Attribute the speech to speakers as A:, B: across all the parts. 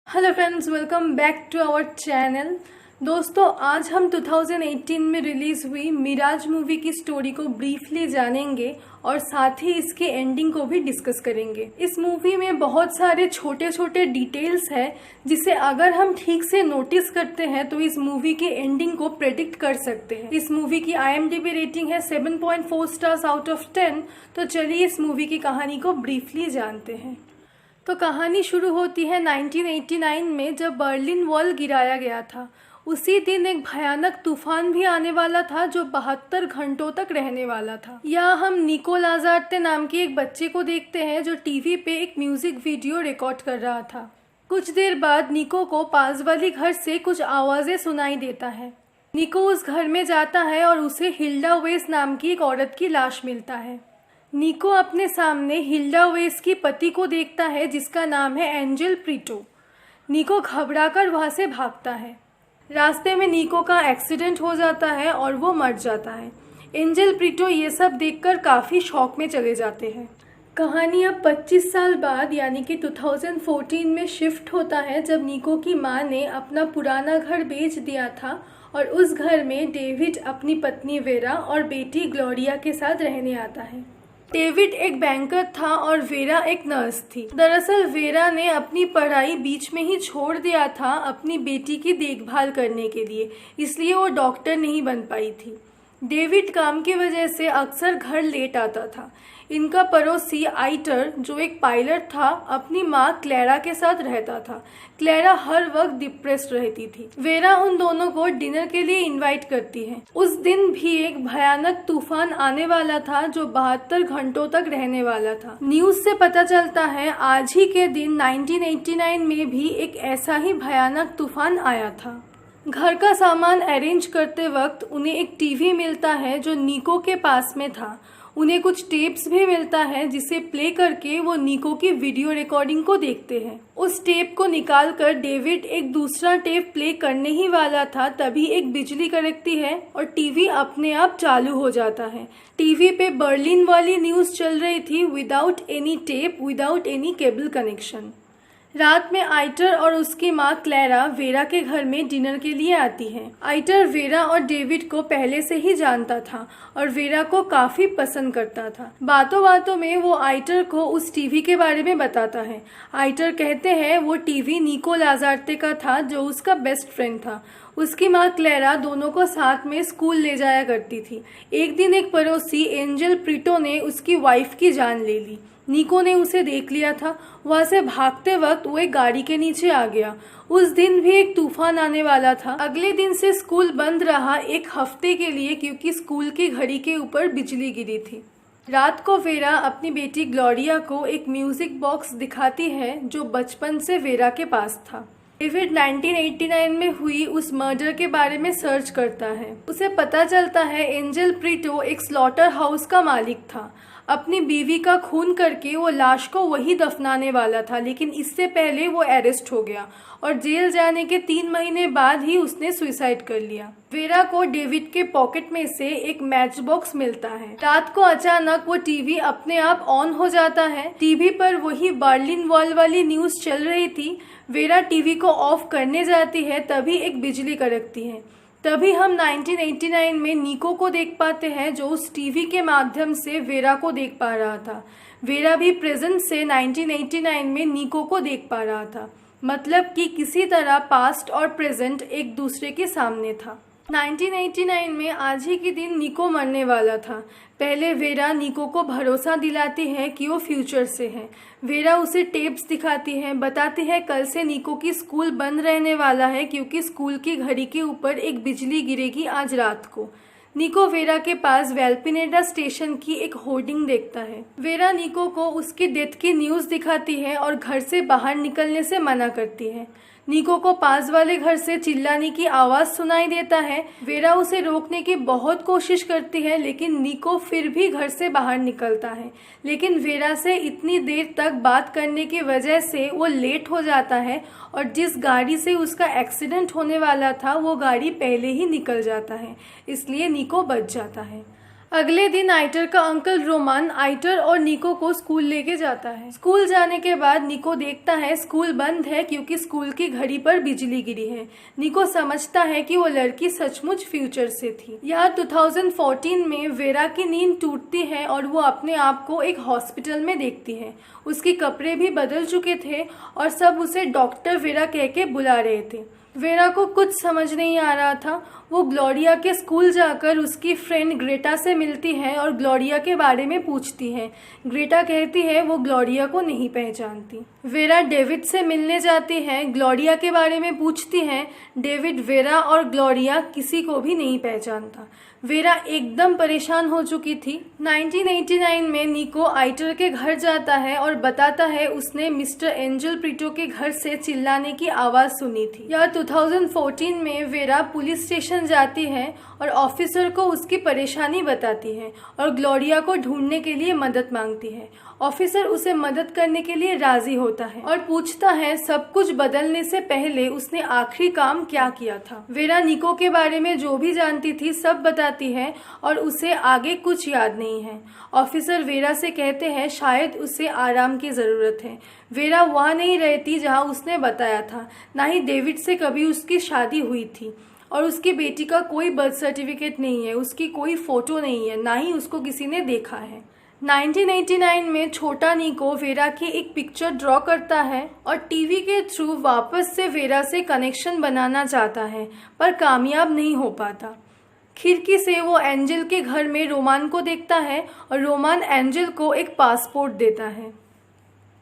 A: Hello friends, welcome back to our channel. दोस्तों, आज हम 2018 में रिलीज हुई मिराज मूवी की स्टोरी को ब्रीफली जानेंगे और साथ ही इसके एंडिंग को भी डिस्कस करेंगे। इस मूवी में बहुत सारे छोटे छोटे डिटेल्स हैं जिसे अगर हम ठीक से नोटिस करते हैं तो इस मूवी के एंडिंग को प्रेडिक्ट कर सकते हैं। इस मूवी की IMDb रेटिंग है 7.4 स्टार्स आउट ऑफ 10। तो चलिए इस मूवी की कहानी को ब्रीफली जानते हैं। तो कहानी शुरू होती है 1989 में, जब बर्लिन वॉल गिराया गया था। उसी दिन एक भयानक तूफान भी आने वाला था जो 72 घंटों तक रहने वाला था। यहाँ हम निको लाजार्ते नाम के एक बच्चे को देखते हैं जो टीवी पे एक म्यूजिक वीडियो रिकॉर्ड कर रहा था। कुछ देर बाद निको को पास वाली घर से कुछ आवाजें सुनाई देता है। निको उस घर में जाता है और उसे हिल्डा वेस नाम की एक औरत की लाश मिलता है। निको अपने सामने हिल्डा वेस की पति को देखता है जिसका नाम है एंजेल प्रीटो। निको घबराकर वहां से भागता है। रास्ते में निको का एक्सीडेंट हो जाता है और वो मर जाता है। एंजेल प्रीटो ये सब देखकर काफी शॉक में चले जाते हैं। कहानी अब 25 साल बाद यानी कि 2014 में शिफ्ट होता है, जब निको की माँ ने अपना पुराना घर बेच दिया था और उस घर में डेविड अपनी पत्नी वेरा और बेटी ग्लोरिया के साथ रहने आता है। डेविड एक बैंकर था और वेरा एक नर्स थी। दरअसल वेरा ने अपनी पढ़ाई बीच में ही छोड़ दिया था अपनी बेटी की देखभाल करने के लिए, इसलिए वो डॉक्टर नहीं बन पाई थी। डेविड काम की वजह से अक्सर घर लेट आता था। इनका पड़ोसी आइटर, जो एक पायलट था, अपनी माँ क्लेरा के साथ रहता था। क्लेरा हर वक्त डिप्रेस्ड रहती थी। वेरा उन दोनों को डिनर के लिए इनवाइट करती है। उस दिन भी एक भयानक तूफान आने वाला था जो 72 घंटों तक रहने वाला था। न्यूज से पता चलता है आज ही के दिन 1989 में भी एक ऐसा ही भयानक तूफान आया था। घर का सामान अरेंज करते वक्त उन्हें एक टीवी मिलता है जो निको के पास में था। उन्हें कुछ टेप्स भी मिलता है जिसे प्ले करके वो निको की वीडियो रिकॉर्डिंग को देखते हैं। उस टेप को निकालकर डेविड एक दूसरा टेप प्ले करने ही वाला था, तभी एक बिजली कड़कती है और टीवी अपने आप चालू हो जाता है। टीवी पे बर्लिन वाली न्यूज चल रही थी, without any tape, without any cable connection. रात में आइटर और उसकी माँ क्लेरा वेरा के घर में डिनर के लिए आती है। आइटर वेरा और डेविड को पहले से ही जानता था और वेरा को काफी पसंद करता था। बातों बातों में वो आइटर को उस टीवी के बारे में बताता है। आइटर कहते हैं वो टीवी निको लाजार्ते का था जो उसका बेस्ट फ्रेंड था। उसकी माँ क्लेरा दोनों को साथ में स्कूल ले जाया करती थी। एक दिन एक पड़ोसी एंजेल प्रीटो ने उसकी वाइफ की जान ले ली। निको ने उसे देख लिया था। वहां से भागते वक्त वो एक गाड़ी के नीचे आ गया। उस दिन भी एक तूफान आने वाला था। अगले दिन से स्कूल बंद रहा एक हफ्ते के लिए, क्योंकि स्कूल की घड़ी के ऊपर बिजली गिरी थी। रात को वेरा अपनी बेटी ग्लोरिया को एक म्यूजिक बॉक्स दिखाती है जो बचपन से वेरा के पास था। डेविड 1989 में हुई उस मर्डर के बारे में सर्च करता है। उसे पता चलता है एंजेल प्रीटो एक स्लॉटर हाउस का मालिक था। अपनी बीवी का खून करके वो लाश को वही दफनाने वाला था, लेकिन इससे पहले वो अरेस्ट हो गया और जेल जाने के 3 महीने बाद ही उसने सुसाइड कर लिया। वेरा को डेविड के पॉकेट में से एक मैच बॉक्स मिलता है। रात को अचानक वो टीवी अपने आप ऑन हो जाता है। टीवी पर वही बर्लिन वॉल वाली न्यूज चल रही थी। वेरा टीवी को ऑफ करने जाती है, तभी एक बिजली कड़कती है। तभी हम 1989 में निको को देख पाते हैं जो उस टीवी के माध्यम से वेरा को देख पा रहा था। वेरा भी प्रेजेंट से 1989 में निको को देख पा रहा था, मतलब कि किसी तरह पास्ट और प्रेजेंट एक दूसरे के सामने था। 1989 में आज ही के दिन निको मरने वाला था। पहले वेरा निको को भरोसा दिलाती है कि वो फ्यूचर से है। वेरा उसे टेप्स दिखाती है, बताती है कल से निको की स्कूल बंद रहने वाला है क्योंकि स्कूल की घड़ी के ऊपर एक बिजली गिरेगी आज रात को। निको वेरा के पास वेल्पिनेडा स्टेशन की एक होर्डिंग देखता है। वेरा निको को उसकी डेथ की न्यूज दिखाती है और घर से बाहर निकलने से मना करती है। निको को पास वाले घर से चिल्लाने की आवाज सुनाई देता है। वेरा उसे रोकने की बहुत कोशिश करती है, लेकिन निको फिर भी घर से बाहर निकलता है। लेकिन वेरा से इतनी देर तक बात करने की वजह से वो लेट हो जाता है और जिस गाड़ी से उसका एक्सीडेंट होने वाला था वो गाड़ी पहले ही निकल जाता है, इसलिए निको बच जाता है। अगले दिन आइटर का अंकल रोमान आइटर और निको को स्कूल लेके जाता है। स्कूल जाने के बाद निको देखता है स्कूल बंद है क्योंकि स्कूल की घड़ी पर बिजली गिरी है। निको समझता है कि वो लड़की सचमुच फ्यूचर से थी। यहाँ 2014 में वेरा की नींद टूटती है और वो अपने आप को एक हॉस्पिटल में देखती है। उसके कपड़े भी बदल चुके थे और सब उसे डॉक्टर वेरा कह के बुला रहे थे। वेरा को कुछ समझ नहीं आ रहा था। वो ग्लोरिया के स्कूल जाकर उसकी फ्रेंड ग्रेटा से मिलती है और ग्लोरिया के बारे में पूछती है। ग्रेटा कहती है वो ग्लोरिया को नहीं पहचानती। वेरा डेविड से मिलने जाती है, ग्लोरिया के बारे में पूछती है। डेविड वेरा और ग्लोरिया किसी को भी नहीं पहचानता। वेरा एकदम परेशान हो चुकी थी। 1989 में निको आइटर के घर जाता है और बताता है उसने मिस्टर एंजल प्रीटो के घर से चिल्लाने की आवाज सुनी थी। या 2014 में वेरा पुलिस स्टेशन जाती है और ऑफिसर को उसकी परेशानी बताती है और ग्लोरिया को ढूंढने के लिए मदद मांगती है। ऑफिसर उसे मदद करने के लिए राजी होता है और पूछता है सब कुछ बदलने से पहले उसने आखिरी काम क्या किया था। वेरा निको के बारे में जो भी जानती थी सब बताती है और उसे आगे कुछ याद नहीं है। ऑफिसर वेरा से कहते हैं शायद उसे आराम की जरूरत है। वेरा वहाँ नहीं रहती जहाँ उसने बताया था। ना ही डेविड से कभी उसकी शादी हुई थी और उसकी बेटी का कोई बर्थ सर्टिफिकेट नहीं है, उसकी कोई फोटो नहीं है, ना ही उसको किसी ने देखा है। 1989 में छोटा निको वेरा की एक पिक्चर ड्रॉ करता है और टीवी के थ्रू वापस से वेरा से कनेक्शन बनाना चाहता है पर कामयाब नहीं हो पाता। खिड़की से वो एंजल के घर में रोमान को देखता है और रोमान एंजल को एक पासपोर्ट देता है।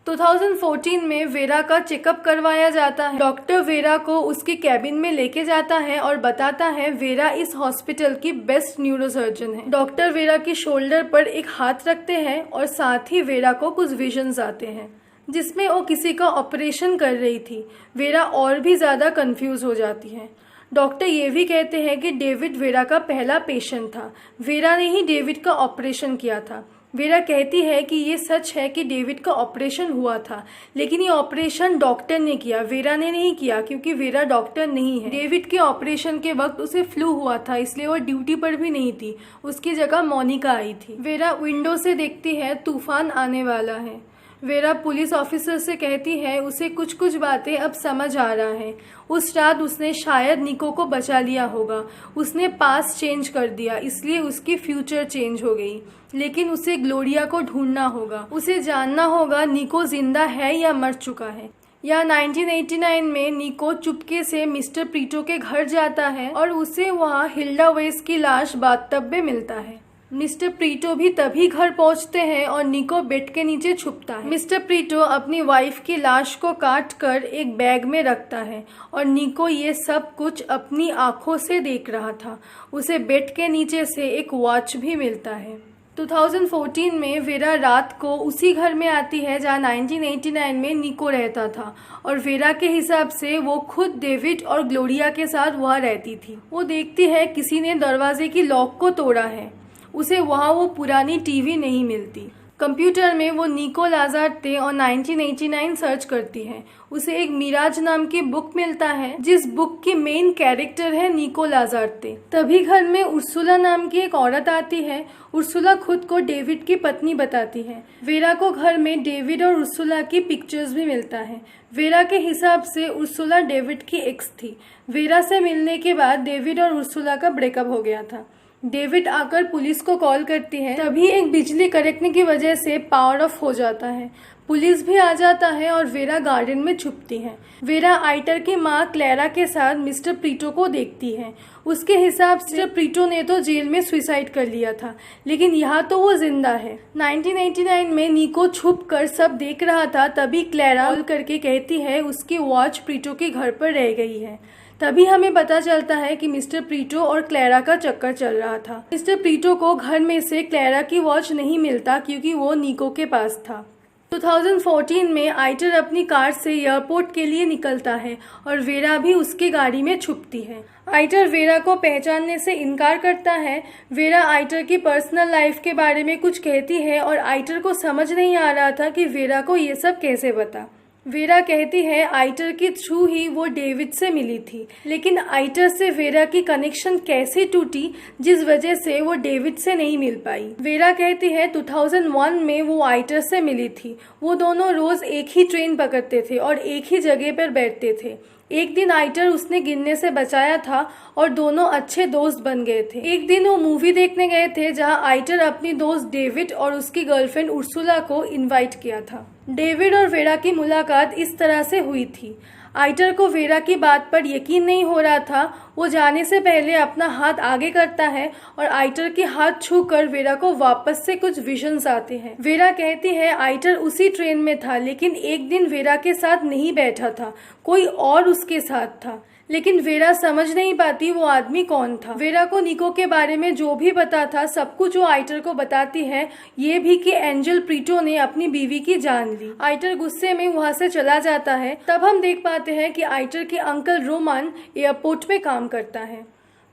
A: 2014 में वेरा का चेकअप करवाया जाता है। डॉक्टर वेरा को उसके कैबिन में लेके जाता है और बताता है वेरा इस हॉस्पिटल की बेस्ट न्यूरोसर्जन है। डॉक्टर वेरा की शोल्डर पर एक हाथ रखते हैं और साथ ही वेरा को कुछ विजन्स आते हैं जिसमें वो किसी का ऑपरेशन कर रही थी। वेरा और भी ज़्यादा कंफ्यूज हो जाती है। डॉक्टर ये भी कहते हैं कि डेविड वेरा का पहला पेशेंट था। वेरा ने ही डेविड का ऑपरेशन किया था। वेरा कहती है कि ये सच है कि डेविड का ऑपरेशन हुआ था, लेकिन ये ऑपरेशन डॉक्टर ने किया, वेरा ने नहीं किया क्योंकि वेरा डॉक्टर नहीं है। डेविड के ऑपरेशन के वक्त उसे फ्लू हुआ था इसलिए वो ड्यूटी पर भी नहीं थी, उसकी जगह मोनिका आई थी। वेरा विंडो से देखती है तूफान आने वाला है। वेरा पुलिस ऑफिसर से कहती है उसे कुछ कुछ बातें अब समझ आ रहा है। उस रात उसने शायद निको को बचा लिया होगा। उसने पास्ट चेंज कर दिया इसलिए उसकी फ्यूचर चेंज हो गई, लेकिन उसे ग्लोरिया को ढूंढना होगा। उसे जानना होगा निको जिंदा है या मर चुका है। या 1989 में निको चुपके से मिस्टर प्रीटो के घर जाता है और उसे वहाँ हिल्डा वेस की लाश बाथटब में मिलता है। मिस्टर प्रीटो भी तभी घर पहुंचते हैं और निको बेड के नीचे छुपता है। मिस्टर प्रीटो अपनी वाइफ की लाश को काट कर एक बैग में रखता है और निको ये सब कुछ अपनी आंखों से देख रहा था। उसे बेड के नीचे से एक वॉच भी मिलता है। 2014 में वेरा रात को उसी घर में आती है जहाँ 1989 में निको रहता था और वेरा के हिसाब से वो खुद डेविड और ग्लोरिया के साथ वहाँ रहती थी। वो देखती है किसी ने दरवाजे की लॉक को तोड़ा है। उसे वहाँ वो पुरानी टीवी नहीं मिलती। कंप्यूटर में वो निको लाजार्ते और 1989 सर्च करती है। उसे एक मिराज नाम की बुक मिलता है जिस बुक की मेन कैरेक्टर है निको लाजार्ते। तभी घर में उर्सुला नाम की एक औरत आती है। उर्सुला खुद को डेविड की पत्नी बताती है। वेरा को घर में डेविड और उर्सुला की पिक्चर्स भी मिलता है। वेरा के हिसाब से उर्सुला डेविड की एक्स थी। वेरा से मिलने के बाद डेविड और उर्सुला का ब्रेकअप हो गया था। डेविड आकर पुलिस को कॉल करती है। तभी एक बिजली कड़कने की वजह से पावर ऑफ हो जाता है। पुलिस भी आ जाता है और वेरा गार्डन में छुपती है। वेरा आइटर की माँ क्लेरा के साथ मिस्टर प्रीटो को देखती है। उसके हिसाब से मिस्टर प्रीटो ने तो जेल में सुसाइड कर लिया था, लेकिन यहाँ तो वो जिंदा है। 1989 में निको छुप कर सब देख रहा था। तभी क्लेरा कॉल करके कहती है उसकी वॉच प्रीटो के घर पर रह गई है। तभी हमें पता चलता है कि मिस्टर प्रीटो और क्लेरा का चक्कर चल रहा था। मिस्टर प्रीटो को घर में से क्लेरा की वॉच नहीं मिलता क्योंकि वो निको के पास था। 2014 में आइटर अपनी कार से एयरपोर्ट के लिए निकलता है और वेरा भी उसकी गाड़ी में छुपती है। आइटर वेरा को पहचानने से इनकार करता है। वेरा आइटर की पर्सनल लाइफ के बारे में कुछ कहती है और आइटर को समझ नहीं आ रहा था कि वेरा को ये सब कैसे पता। वेरा कहती है आइटर के थ्रू ही वो डेविड से मिली थी, लेकिन आइटर से वेरा की कनेक्शन कैसे टूटी जिस वजह से वो डेविड से नहीं मिल पाई। वेरा कहती है 2001 में वो आइटर से मिली थी। वो दोनों रोज एक ही ट्रेन पकड़ते थे और एक ही जगह पर बैठते थे। एक दिन आइटर उसने गिरने से बचाया था और दोनों अच्छे दोस्त बन गए थे। एक दिन वो मूवी देखने गए थे जहां आइटर अपनी दोस्त डेविड और उसकी गर्लफ्रेंड उर्सुला को इनवाइट किया था। डेविड और वेरा की मुलाकात इस तरह से हुई थी। आइटर को वेरा की बात पर यकीन नहीं हो रहा था। वो जाने से पहले अपना हाथ आगे करता है और आइटर के हाथ छूकर वेरा को वापस से कुछ विजन्स आते हैं। वेरा कहती है आइटर उसी ट्रेन में था, लेकिन एक दिन वेरा के साथ नहीं बैठा था, कोई और उसके साथ था। लेकिन वेरा समझ नहीं पाती वो आदमी कौन था। वेरा को निको के बारे में जो भी पता था सब कुछ वो आइटर को बताती है, ये भी कि एंजल प्रीटो ने अपनी बीवी की जान ली। आइटर गुस्से में वहाँ से चला जाता है। तब हम देख पाते हैं कि आइटर के अंकल रोमान एयरपोर्ट में काम करता है।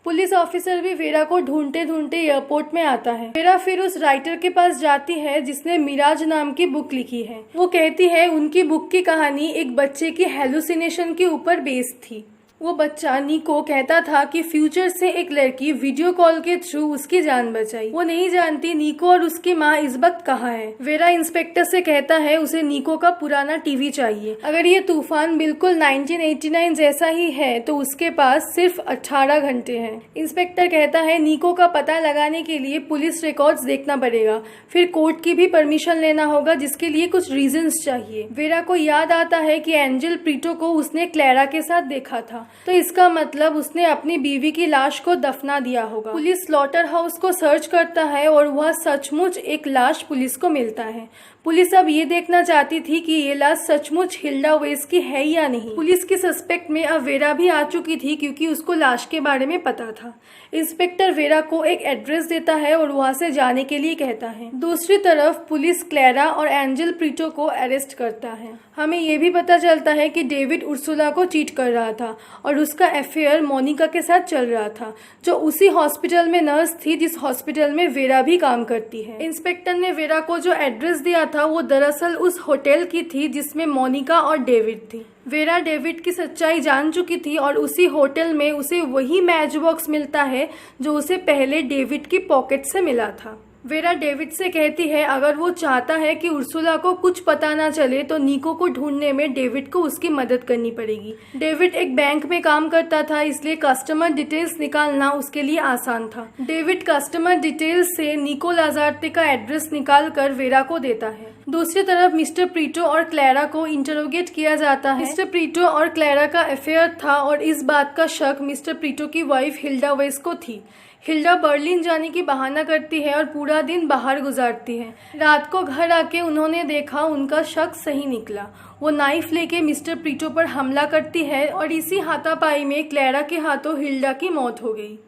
A: पुलिस ऑफिसर भी वेरा को ढूंढते ढूंढते एयरपोर्ट में आता है। वेरा फिर उस राइटर के पास जाती है जिसने मिराज नाम की बुक लिखी है। वो कहती है उनकी बुक की कहानी एक बच्चे की हेलुसिनेशन के ऊपर बेस्ड थी। वो बच्चा निको कहता था कि फ्यूचर से एक लड़की वीडियो कॉल के थ्रू उसकी जान बचाई। वो नहीं जानती निको और उसकी माँ इस वक्त कहाँ है। वेरा इंस्पेक्टर से कहता है उसे निको का पुराना टीवी चाहिए। अगर ये तूफान बिल्कुल 1989 जैसा ही है तो उसके पास सिर्फ 18 घंटे हैं। इंस्पेक्टर कहता है निको का पता लगाने के लिए पुलिस रिकॉर्ड्स देखना पड़ेगा, फिर कोर्ट की भी परमिशन लेना होगा जिसके लिए कुछ रीजंस चाहिए। वेरा को याद आता है कि एंजल प्रीटो को उसने क्लैरा के साथ देखा था, तो इसका मतलब उसने अपनी बीवी की लाश को दफना दिया होगा। पुलिस स्लॉटर हाउस को सर्च करता है और वह सचमुच एक लाश पुलिस को मिलता है। पुलिस अब ये देखना चाहती थी कि ये लाश सचमुच हिल्डा वेस की है या नहीं। पुलिस की सस्पेक्ट में अब वेरा भी आ चुकी थी क्योंकि उसको लाश के बारे में पता था। इंस्पेक्टर वेरा को एक एड्रेस देता है और वहां से जाने के लिए कहता है। दूसरी तरफ पुलिस क्लैरा और एंजल प्रीटो को अरेस्ट करता है। हमें ये भी पता चलता है कि डेविड उर्सुला को चीट कर रहा था और उसका अफेयर मोनिका के साथ चल रहा था, जो उसी हॉस्पिटल में नर्स थी जिस हॉस्पिटल में वेरा भी काम करती है। इंस्पेक्टर ने वेरा को जो एड्रेस दिया था वो दरअसल उस होटल की थी जिसमें मोनिका और डेविड थी। वेरा डेविड की सच्चाई जान चुकी थी और उसी होटल में उसे वही मैच बॉक्स मिलता है जो उसे पहले डेविड की पॉकेट से मिला था। वेरा डेविड से कहती है अगर वो चाहता है कि उर्सुला को कुछ पता ना चले तो निको को ढूंढने में डेविड को उसकी मदद करनी पड़ेगी। डेविड एक बैंक में काम करता था, इसलिए कस्टमर डिटेल्स निकालना उसके लिए आसान था। डेविड कस्टमर डिटेल्स से निको लाजार्ते का एड्रेस निकाल कर वेरा को देता है। दूसरी तरफ मिस्टर प्रीटो और क्लैरा को इंटरोगेट किया जाता है। मिस्टर प्रीटो और क्लैरा का अफेयर था और इस बात का शक मिस्टर प्रीटो की वाइफ हिल्डा वेस को थी। हिल्डा बर्लिन जाने की बहाना करती है और पूरा दिन बाहर गुजारती है। रात को घर आके उन्होंने देखा उनका शक सही निकला। वो नाइफ लेके मिस्टर प्रीटो पर हमला करती है और इसी हाथापाई में क्लैरा के हाथों हिल्डा की मौत हो गई।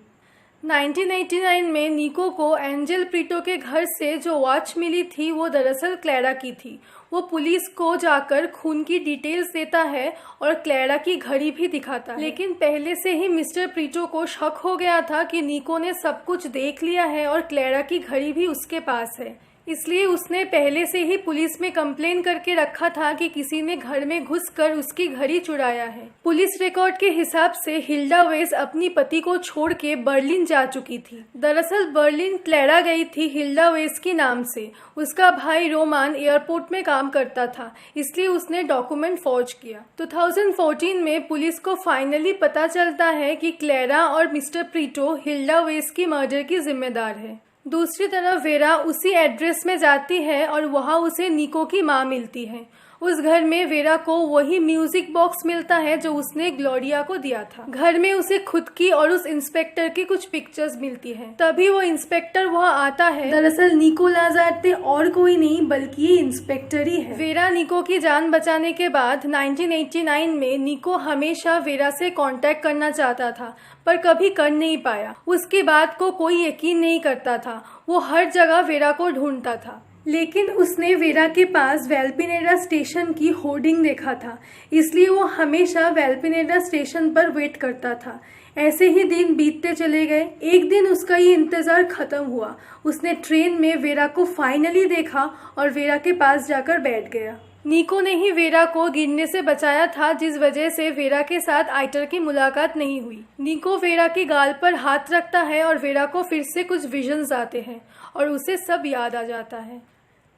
A: 1989 में निको को एंजल प्रीटो के घर से जो वॉच मिली थी वो दरअसल क्लैरा की थी। वो पुलिस को जाकर खून की डिटेल्स देता है और क्लैरा की घड़ी भी दिखाता है, लेकिन पहले से ही मिस्टर प्रीटो को शक हो गया था कि निको ने सब कुछ देख लिया है और क्लैरा की घड़ी भी उसके पास है। इसलिए उसने पहले से ही पुलिस में कंप्लेन करके रखा था कि किसी ने घर में घुसकर उसकी घड़ी चुराया है। पुलिस रिकॉर्ड के हिसाब से हिल्डा वेस अपनी पति को छोड़ के बर्लिन जा चुकी थी। दरअसल बर्लिन क्लैरा गई थी हिल्डा वेस के नाम से। उसका भाई रोमान एयरपोर्ट में काम करता था, इसलिए उसने डॉक्यूमेंट फॉर्ज किया। 2014 में पुलिस को फाइनली पता चलता है कि क्लैरा और मिस्टर प्रीटो हिल्डा वेस की मर्डर की जिम्मेदार है। दूसरी तरफ वेरा उसी एड्रेस में जाती है और वहाँ उसे निको की माँ मिलती है। उस घर में वेरा को वही म्यूजिक बॉक्स मिलता है जो उसने ग्लोरिया को दिया था। घर में उसे खुद की और उस इंस्पेक्टर की कुछ पिक्चर्स मिलती हैं। तभी वो इंस्पेक्टर वहाँ आता है। दरअसल निको लाजार्ते और कोई नहीं बल्कि ये इंस्पेक्टर ही है। वेरा निको की जान बचाने के बाद 1989 में निको हमेशा वेरा से कांटेक्ट करना चाहता था पर कभी कर नहीं पाया। उसकी बात को कोई यकीन नहीं करता था। वो हर जगह वेरा को ढूंढता था, लेकिन उसने वेरा के पास वेल्पिनेरा स्टेशन की होर्डिंग देखा था, इसलिए वो हमेशा वेल्पिनेरा स्टेशन पर वेट करता था। ऐसे ही दिन बीतते चले गए। एक दिन उसका ये इंतजार खत्म हुआ। उसने ट्रेन में वेरा को फाइनली देखा और वेरा के पास जाकर बैठ गया। निको ने ही वेरा को गिरने से बचाया था, जिस वजह से वेरा के साथ आइटर की मुलाकात नहीं हुई। निको वेरा के गाल पर हाथ रखता है और वेरा को फिर से कुछ विजन्स आते हैं और उसे सब याद आ जाता है।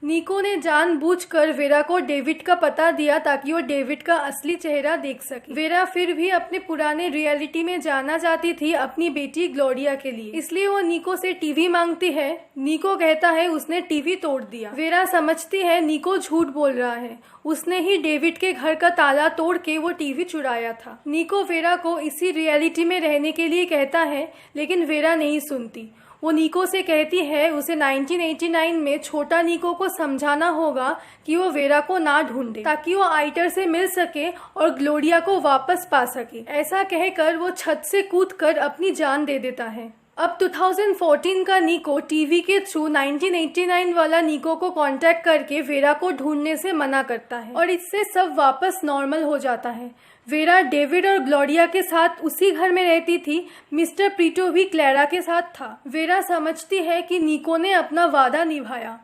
A: निको ने जानबूझकर वेरा को डेविड का पता दिया ताकि वो डेविड का असली चेहरा देख सके। वेरा फिर भी अपने पुराने रियलिटी में जाना चाहती थी अपनी बेटी ग्लोरिया के लिए, इसलिए वो निको से टीवी मांगती है। निको कहता है उसने टीवी तोड़ दिया। वेरा समझती है निको झूठ बोल रहा है, उसने ही डेविड के घर का ताला तोड़ के वो टीवी चुराया था। निको वेरा को इसी रियलिटी में रहने के लिए कहता है, लेकिन वेरा नहीं सुनती। वो निको से कहती है उसे 1989 में छोटा निको को समझाना होगा कि वो वेरा को ना ढूंढे ताकि वो आइटर से मिल सके और ग्लोरिया को वापस पा सके। ऐसा कहकर वो छत से कूदकर अपनी जान दे देता है। अब 2014 का निको टीवी के थ्रू 1989 वाला निको को कांटेक्ट करके वेरा को ढूंढने से मना करता है और इससे सब वापस नॉर्मल हो जाता है। वेरा डेविड और ग्लोरिया के साथ उसी घर में रहती थी। मिस्टर प्रीटो भी क्लैरा के साथ था। वेरा समझती है कि निको ने अपना वादा निभाया।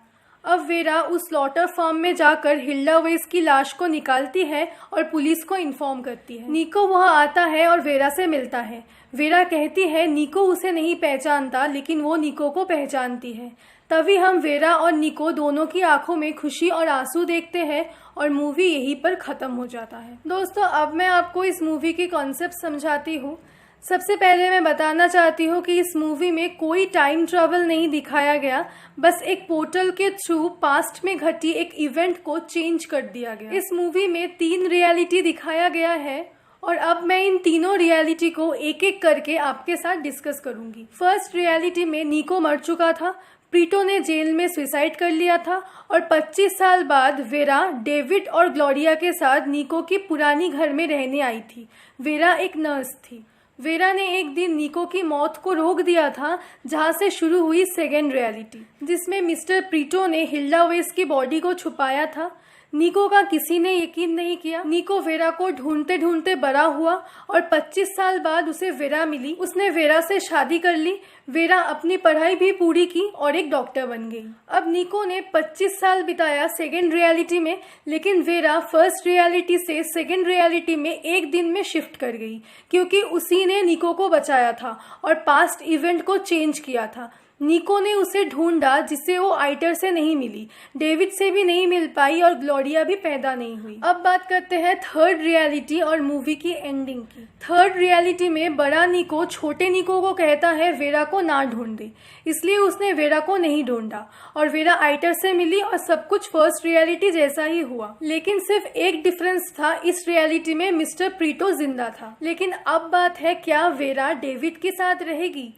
A: अब वेरा उस स्लॉटर फार्म में जाकर हिल्डा वेस की लाश को निकालती है और पुलिस को इन्फॉर्म करती है। निको वहां आता है और वेरा से मिलता है। वेरा कहती है निको उसे नहीं पहचानता, लेकिन वो निको को पहचानती है। तभी हम वेरा और निको दोनों की आंखों में खुशी और आंसू देखते हैं और मूवी यहीं पर खत्म हो जाता है। दोस्तों, अब मैं आपको इस मूवी की कॉन्सेप्ट समझाती हूँ। सबसे पहले मैं बताना चाहती हूँ कि इस मूवी में कोई टाइम ट्रैवल नहीं दिखाया गया, बस एक पोर्टल के थ्रू पास्ट में घटी एक इवेंट को चेंज कर दिया गया। इस मूवी में 3 रियलिटी दिखाया गया है और अब मैं इन तीनों रियलिटी को एक एक करके आपके साथ डिस्कस करूंगी। फर्स्ट रियलिटी में निको मर चुका था, प्रीटो ने जेल में सुसाइड कर लिया था और 25 साल बाद वेरा डेविड और ग्लोरिया के साथ निको की पुरानी घर में रहने आई थी। वेरा एक नर्स थी। वेरा ने एक दिन निको की मौत को रोक दिया था, जहां से शुरू हुई सेकेंड रियलिटी, जिसमें मिस्टर प्रीटो ने हिल्डा वेस की बॉडी को छुपाया था। निको का किसी ने यकीन नहीं किया। निको वेरा को ढूंढते ढूंढते बड़ा हुआ और 25 साल बाद उसे वेरा मिली। उसने वेरा से शादी कर ली। वेरा अपनी पढ़ाई भी पूरी की और एक डॉक्टर बन गई। अब निको ने 25 साल बिताया सेकेंड रियलिटी में, लेकिन वेरा फर्स्ट रियलिटी से सेकेंड रियलिटी में एक दिन में शिफ्ट कर गई, क्योंकि उसी ने निको को बचाया था और पास्ट इवेंट को चेंज किया था। निको ने उसे ढूंढा, जिससे वो आइटर से नहीं मिली, डेविड से भी नहीं मिल पाई और ग्लोरिया भी पैदा नहीं हुई। अब बात करते हैं थर्ड रियलिटी और मूवी की एंडिंग की। थर्ड रियलिटी में बड़ा निको छोटे निको को कहता है वेरा को ना ढूंढे, इसलिए उसने वेरा को नहीं ढूंढा और वेरा आइटर से मिली और सब कुछ फर्स्ट रियलिटी जैसा ही हुआ। लेकिन सिर्फ एक डिफरेंस था, इस रियलिटी में मिस्टर प्रीटो जिंदा था। लेकिन अब बात है, क्या वेरा डेविड के साथ रहेगी?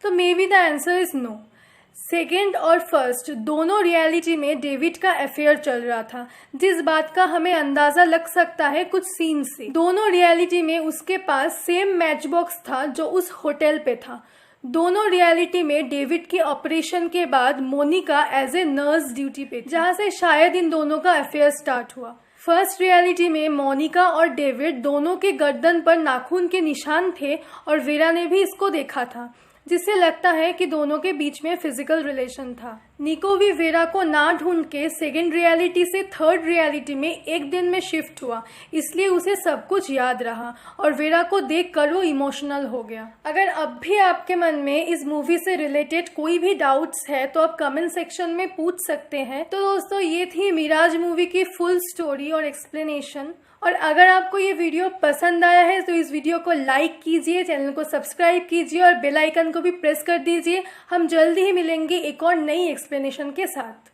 A: तो maybe the answer is no. Second और फर्स्ट दोनों रियलिटी में डेविड का अफेयर चल रहा था, जिस बात का हमें अंदाजा लग सकता है कुछ सीन से। दोनों रियलिटी में उसके पास सेम मैच बॉक्स था जो उस होटल पे था। दोनों रियलिटी में डेविड के ऑपरेशन के बाद Monica as a nurse duty पे थी, जहाँ से शायद इन दोनों का अफेयर स्टार्ट हुआ। फर्स्ट रियलिटी में मोनिका और डेविड दोनों के गर्दन पर नाखून के निशान थे और वेरा ने भी इसको देखा था, जिससे लगता है कि दोनों के बीच में फिजिकल रिलेशन था। निको भी वेरा को ना ढूंढ के सेकेंड रियलिटी से थर्ड रियलिटी में एक दिन में शिफ्ट हुआ, इसलिए उसे सब कुछ याद रहा और वेरा को देखकर वो इमोशनल हो गया। अगर अब भी आपके मन में इस मूवी से रिलेटेड कोई भी डाउट्स है तो आप कमेंट सेक्शन में पूछ सकते हैं। तो दोस्तों, ये थी मिराज मूवी की फुल स्टोरी और एक्सप्लेनेशन। और अगर आपको ये वीडियो पसंद आया है तो इस वीडियो को लाइक कीजिए, चैनल को सब्सक्राइब कीजिए और बेल आइकन को भी प्रेस कर दीजिए। हम जल्दी ही मिलेंगे एक और नई एक्सप्लेनेशन के साथ।